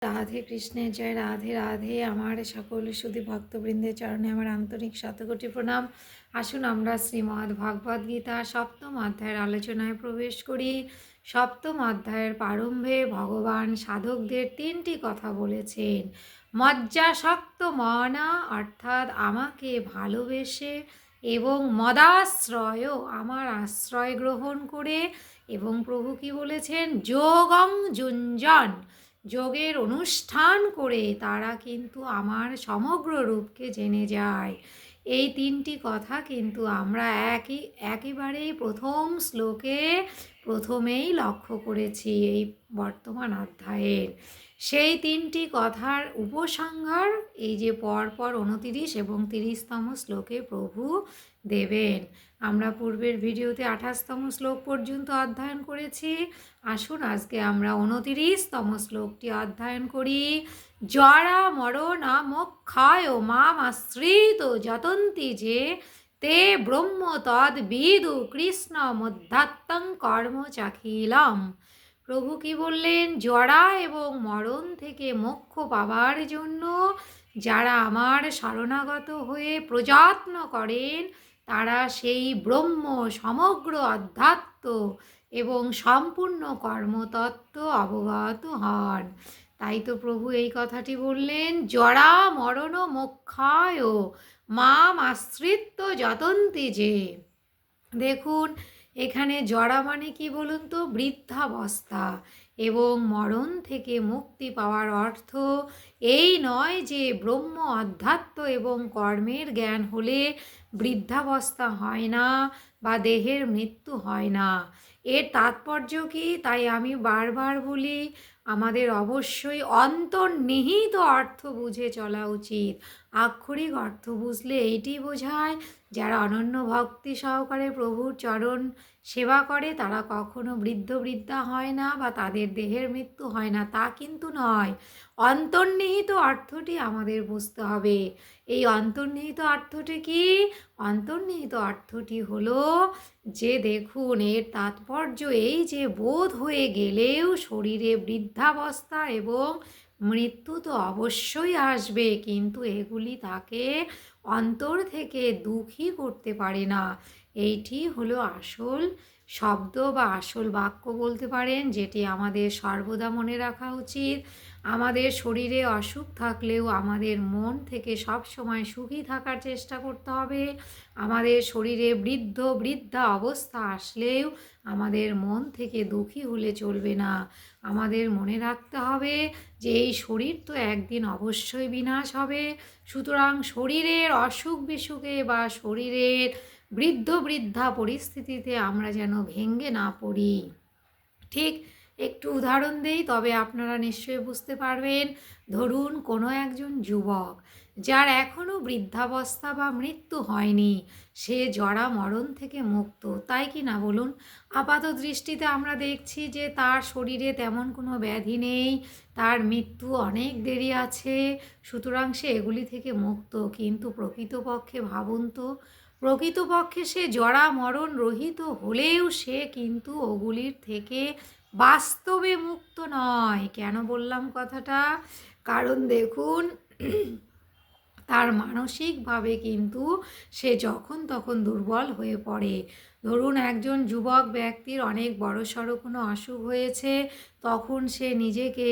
রাধে কৃষ্ণের জয়। রাধে রাধে। আমার সকল সুধী ভক্তবৃন্দের চরণে আমার আন্তরিক শতকোটি প্রণাম। আসুন আমরা শ্রীমদ্ ভগবদ্ গীতা সপ্তম অধ্যায়ের আলোচনায় প্রবেশ করি। সপ্তম অধ্যায়ের প্রারম্ভে ভগবান সাধকদের তিনটি কথা বলেছেন। মজ্জাসক্ত মনা, অর্থাৎ আমাকে ভালোবেসে এবং মদাশ্রয়, আমার আশ্রয় গ্রহণ করে, এবং প্রভু কি বলেছেন, যোগং যুঞ্জন, যোগের অনুষ্ঠান করে তারা কিন্তু আমার সমগ্র রূপকে জেনে যায়। এই তিনটি কথা কিন্তু আমরা একেবারেই প্রথম শ্লোকে প্রথমেই লক্ষ্য করেছি এই বর্তমান অধ্যায়ের। সেই তিনটি কথার উপসংহার এই যে পরপর 29 এবং 30তম শ্লোকে প্রভু দেবেন। আমরা পূর্বের ভিডিওতে 28তম শ্লোক পর্যন্ত অধ্যয়ন করেছি। আসুন আজকে আমরা 29তম শ্লোকটি অধ্যয়ন করি। জরা মরণ মোক্ষায় মাম আশ্রিত যতন্তি যে তে ব্রহ্ম তদ বিদু কৃষ্ণ মধ্যাত্মং কর্ম চাখিলাম। প্রভু কি বললেন, জরা এবং মরণ থেকে মোক্ষ পাবার জন্য যারা আমার শরণাগত হয়ে প্রযত্ন করেন তারা সেই ব্রহ্ম, সমগ্র অধ্যাত্ম এবং সম্পূর্ণ কর্মতত্ত্ব অবগত হন। তাই তো প্রভু এই কথাটি বললেন, জরা মরণ মোক্ষায় মাম আশ্রিত যতন্তি যে। দেখুন এখানে জরা মানে কি বলুন তো, বৃদ্ধাবস্থা, এবং মরণ থেকে মুক্তি পাওয়ার অর্থ এই নয় যে ব্রহ্ম, অধ্যাত্ম এবং কর্মের জ্ঞান হলে বৃদ্ধাবস্থা হয় না বা দেহের মৃত্যু হয় না। এর তাৎপর্য কি? তাই আমি বারবার বলি, আমাদের অবশ্যই অন্তর্নিহিত অর্থ বুঝে চলা উচিত। আক্ষরিক অর্থ বুঝলে এইটি বোঝায়, যারা অনন্য ভক্তি সহকারে প্রভুর চরণ সেবা করে তারা কখনো বৃদ্ধা হয় না বা তাদের দেহের মৃত্যু হয় না, তা কিন্তু নয়। অন্তর্নিহিত অর্থটি আমাদের বুঝতে হবে। এই অন্তর্নিহিত অর্থটি কি? অন্তর্নিহিত অর্থটি হলো যে, দেখুন এর তাৎপর্য এই যে, বোধ হয়ে গেলেও শরীরে বৃদ্ধাবস্থা এবং মৃত্যু তো অবশ্যই আসবে, কিন্তু এগুলি তাকে অন্তর থেকে দুঃখী করতে পারে না। এইটি হলো আসল শব্দ বা আসল বাক্য বলতে পারেন, যেটি আমাদের সর্বদা মনে রাখা উচিত। আমাদের শরীরে অসুখ থাকলেও আমাদের মন থেকে সব সময় সুখী থাকার চেষ্টা করতে হবে। আমাদের শরীরে বৃদ্ধা অবস্থা আসলেও আমাদের মন থেকে দুঃখী হলে চলবে না। আমাদের মনে রাখতে হবে যে এই শরীর তো একদিন অবশ্যই বিনাশ হবে। সুতরাং শরীরের অসুখ বিসুখে বা শরীরের বৃদ্ধা পরিস্থিতিতে আমরা যেন ভেঙে না পড়ি। ঠিক একটু উদাহরণ দেই, তবে আপনারা নিশ্চয়ই বুঝতে পারবেন। ধরুন কোনো একজন যুবক যার এখনও বৃদ্ধাবস্থা বা মৃত্যু হয়নি, সে জরা মরণ থেকে মুক্ত, তাই কি না বলুন? আপাত দৃষ্টিতে আমরা দেখছি যে তার শরীরে তেমন কোনো ব্যাধি নেই, তার মৃত্যু অনেক দেরি আছে, সুতরাং সে এগুলি থেকে মুক্ত। কিন্তু প্রকৃতপক্ষে ভাবুন তো, প্রকৃতপক্ষে সে জরা মরণ রহিত হলেও সে কিন্তু ওগুলির থেকে বাস্তবে মুক্ত নয়। কেন বললাম কথাটা? কারণ দেখুন তার মানসিকভাবে কিন্তু সে যখন তখন দুর্বল হয়ে পড়ে। ধরুন একজন যুবক ব্যক্তির অনেক বড়সড় কোনো অসুখ হয়েছে, তখন সে নিজেকে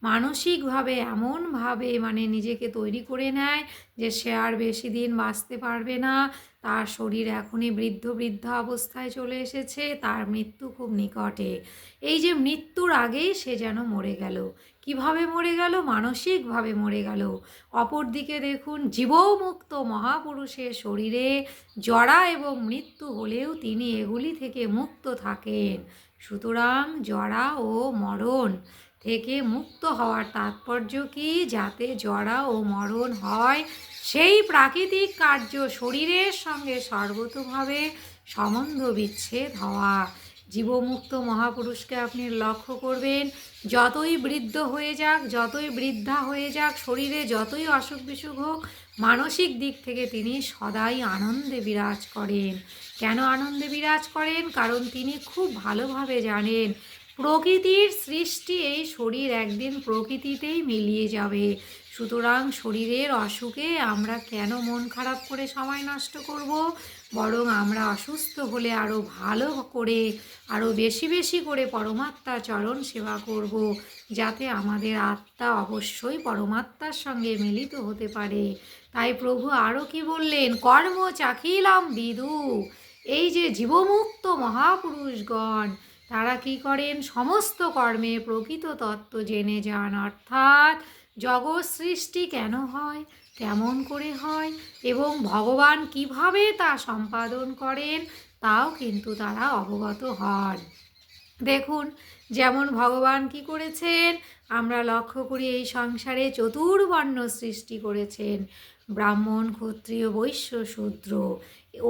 মানসিকভাবে এমনভাবে নিজেকে তৈরি করে নেয় যে সে আর বেশি দিন বাঁচতে পারবে না, তার শরীর এখনই বৃদ্ধা অবস্থায় চলে এসেছে, তার মৃত্যু খুব নিকটে। এই যে মৃত্যুর আগেই সে যেন মরে গেল। কিভাবে মরে গেল? মানসিকভাবে মরে গেল। অপরদিকে দেখুন জীবমুক্ত মহাপুরুষের শরীরে জরা এবং মৃত্যু হলেও তিনি এগুলি থেকে মুক্ত থাকেন। সুতরাং জরা ও মরণ থেকে মুক্ত হওয়ার তাৎপর্য কি? যাতে জরা ও মরণ হয় সেই প্রাকৃতিক কার্য শরীরের সঙ্গে সর্বতোভাবে সম্বন্ধ বিচ্ছেদ হওয়া। জীবমুক্ত মহাপুরুষকে আপনি লক্ষ্য করবেন, যতই বৃদ্ধ হয়ে যাক, যতই বৃদ্ধা হয়ে যাক, শরীরে যতই অসুখ বিসুখ হোক, মানসিক দিক থেকে তিনি সদাই আনন্দে বিরাজ করেন। কেন আনন্দে বিরাজ করেন? কারণ তিনি খুব ভালোভাবে জানেন প্রকৃতির সৃষ্টি এই শরীর একদিন প্রকৃতিতেই মিলিয়ে যাবে। সুতরাং শরীরের অসুখে আমরা কেন মন খারাপ করে সময় নষ্ট করব? বরং আমরা অসুস্থ হলে আরও ভালো করে, আরও বেশি বেশি করে পরমাত্মার চরণ সেবা করব, যাতে আমাদের আত্মা অবশ্যই পরমাত্মার সঙ্গে মিলিত হতে পারে। তাই প্রভু আরও কি বললেন? কর্ম চাখিলাম বিদু। এই যে জীবমুক্ত মহাপুরুষগণ, তারা কি করেন? সমস্ত কর্মে প্রকৃত তত্ত্ব জেনে যান। অর্থাৎ জগৎ সৃষ্টি কেন হয়, কেমন করে হয় এবং ভগবান কিভাবে তা সম্পাদন করেন, তাও কিন্তু তারা অবগত হন। দেখুন, যেমন ভগবান কি করেছেন আমরা লক্ষ্য করি, এই সংসারে চতুর্বর্ণ সৃষ্টি করেছেন, ব্রাহ্মণ, ক্ষত্রিয়, বৈশ্য, শূদ্র।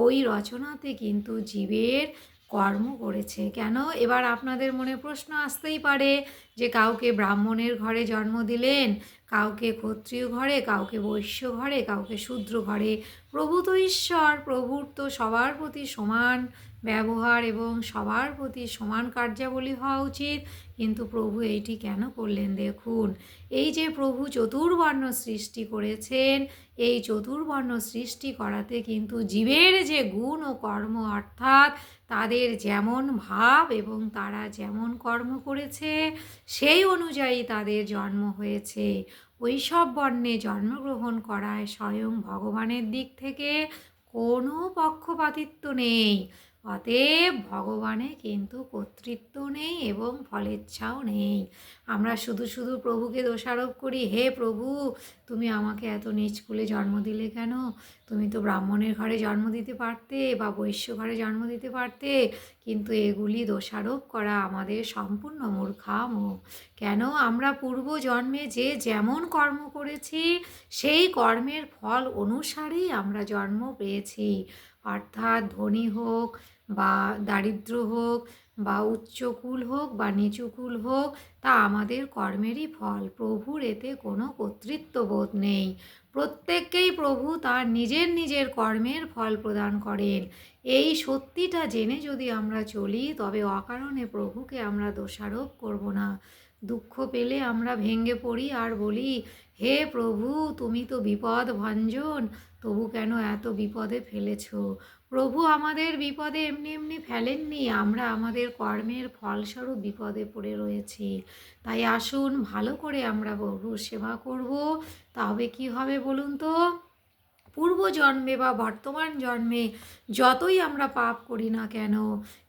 ওই রচনাতে কিন্তু জীবের কর্ম করেছে। কেন? এবার আপনাদের মনে প্রশ্ন আসতেই পারে যে কাউকে ব্রাহ্মণের ঘরে জন্ম দিলেন, কাউকে ক্ষত্রিয় ঘরে, কাউকে বৈশ্য ঘরে, কাউকে শূদ্র ঘরে। প্রভু তো ঈশ্বর, প্রভুর তো সবার প্রতি সমান ব্যবহার এবং সবার প্রতি সমান কার্যাবলী হওয়া উচিত। কিন্তু প্রভু এইটি কেন করলেন? দেখুন, এই যে প্রভু চতুর্বর্ণ সৃষ্টি করেছেন, এই চতুর্বর্ণ সৃষ্টি করাতে কিন্তু জীবের যে গুণ ও কর্ম, অর্থাৎ তাদের যেমন ভাব এবং তারা যেমন কর্ম করেছে সেই অনুযায়ী তাদের জন্ম হয়েছে। ওই সব বর্ণে জন্মগ্রহণ করায় স্বয়ং ভগবানের দিক থেকে কোনো পক্ষপাতিত্ব নেই। অতএব ভগবানে কিন্তু কর্তৃত্ব নেই এবং ফলেচ্ছাও নেই। আমরা শুধু শুধু প্রভুকে দোষারোপ করি, হে প্রভু তুমি আমাকে এত নীচ কুলে জন্ম দিলে কেন? তুমি তো ব্রাহ্মণের ঘরে জন্ম দিতে পারতে বা বৈশ্য ঘরে জন্ম দিতে পারতে। কিন্তু এগুলি দোষারোপ করা আমাদের সম্পূর্ণ মূর্খামো। কেন? আমরা পূর্ব জন্মে যে যেমন কর্ম করেছি সেই কর্মের ফল অনুসারেই আমরা জন্ম পেয়েছি। অর্থাৎ ধনী হোক বা দারিদ্র হোক বা উচ্চকুল হোক বা নিচুকুল হোক, তা আমাদের কর্মেরই ফল। প্রভুর এতে কোনো কর্তৃত্ববোধ নেই। প্রত্যেককেই প্রভু তার নিজের নিজের কর্মের ফল প্রদান করেন। এই সত্যিটা জেনে যদি আমরা চলি, তবে অকারণে প্রভুকে আমরা দোষারোপ করব না। দুঃখ পেলে আমরা ভেঙে পড়ি আর বলি, হে প্রভু তুমি তো বিপদ ভঞ্জন, তবু কেন এত বিপদে ফেলেছ? প্রভু আমাদের বিপদে এমনি এমনি ফেলেননি, আমরা আমাদের কর্মের ফলস্বরূপ বিপদে পড়ে রয়েছি। তাই আসুন ভালো করে আমরা প্রভুর সেবা করব। তবে কি হবে বলুন তো? পূর্বজন্মে বা বর্তমান জন্মে যতই আমরা পাপ করি না কেন,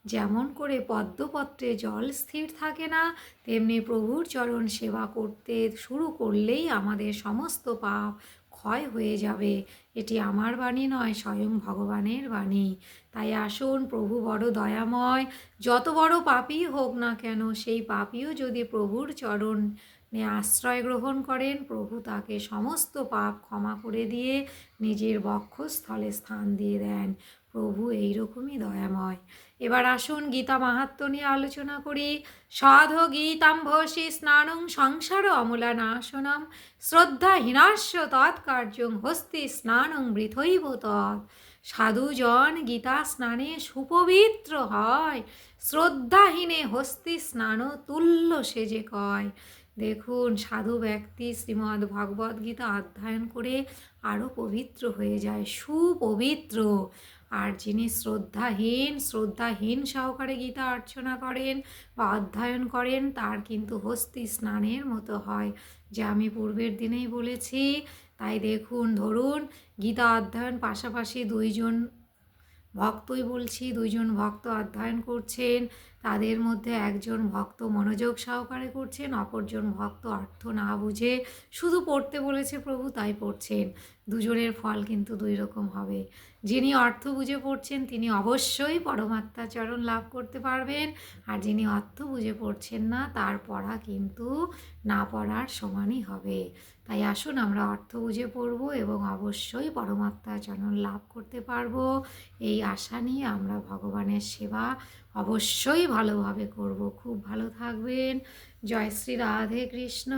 যেমন করে পদ্মপত্রে জল স্থির থাকে না, তেমনি প্রভুর চরণ সেবা করতে শুরু করলেই আমাদের সমস্ত পাপ ক্ষয় হয়ে যাবে। এটি আমার বাণী নয়, স্বয়ং ভগবানের বাণী। তাই আসুন, প্রভু বড় দয়াময়, যত বড় পাপী হোক না কেন, সেই পাপীও যদি প্রভুর চরণ আশ্রয় গ্রহণ করেন, প্রভু তাকে সমস্ত পাপ ক্ষমা করে দিয়ে নিজের বক্ষস্থলে স্থান দিয়ে দেন। প্রভু এইরকমই দয়াময়। এবার আসুন গীতা মাহাত্ম্য নিয়ে আলোচনা করি। সাধ গীতাম্ভসি স্নানং সংসার অমূলা নাশনম শ্রদ্ধাহীনাস্য তৎকার্যং হস্তি স্নানং বৃথৈব তৎ। সাধুজন গীতা স্নানে সুপবিত্র হয়, শ্রদ্ধাহীনে হস্তি স্নান তুল্য সে যে কয়। দেখুন, সাধু ব্যক্তি শ্রীমদ্ ভগবদ্ গীতা অধ্যয়ন করে আরও পবিত্র হয়ে যায়, সুপবিত্র। আর যিনি শ্রদ্ধাহীন সহকারে গীতা অর্চনা করেন বা অধ্যয়ন করেন, তার কিন্তু হস্তি স্নানের মতো হয়, যা আমি পূর্বের দিনেই বলেছি। তাই দেখুন, ধরুন গীতা অধ্যয়ন পাশাপাশি দুইজন ভক্তই বলছি, দুইজন ভক্ত অধ্যয়ন করছেন। তাদের মধ্যে একজন ভক্ত মনোযোগ সহকারে করছেন, অপরজন ভক্ত অর্থ না বুঝে শুধু পড়তে বলেছে প্রভু তাই পড়ছেন। দুজনের ফল কিন্তু দুই রকম হবে। যিনি অর্থ বুঝে পড়ছেন তিনি অবশ্যই পরমাত্মার চরণ লাভ করতে পারবেন, আর যিনি অর্থ বুঝে পড়ছেন না, তার পড়া কিন্তু না পড়ার সমানই হবে। তাই আসুন আমরা অর্থ বুঝে পড়ব এবং অবশ্যই পরমাত্মার চরণ লাভ করতে পারবো। এই আশা নিয়ে আমরা ভগবানের সেবা অবশ্যই ভালোভাবে করব। খুব ভালো থাকবেন। জয় শ্রী রাধে কৃষ্ণ।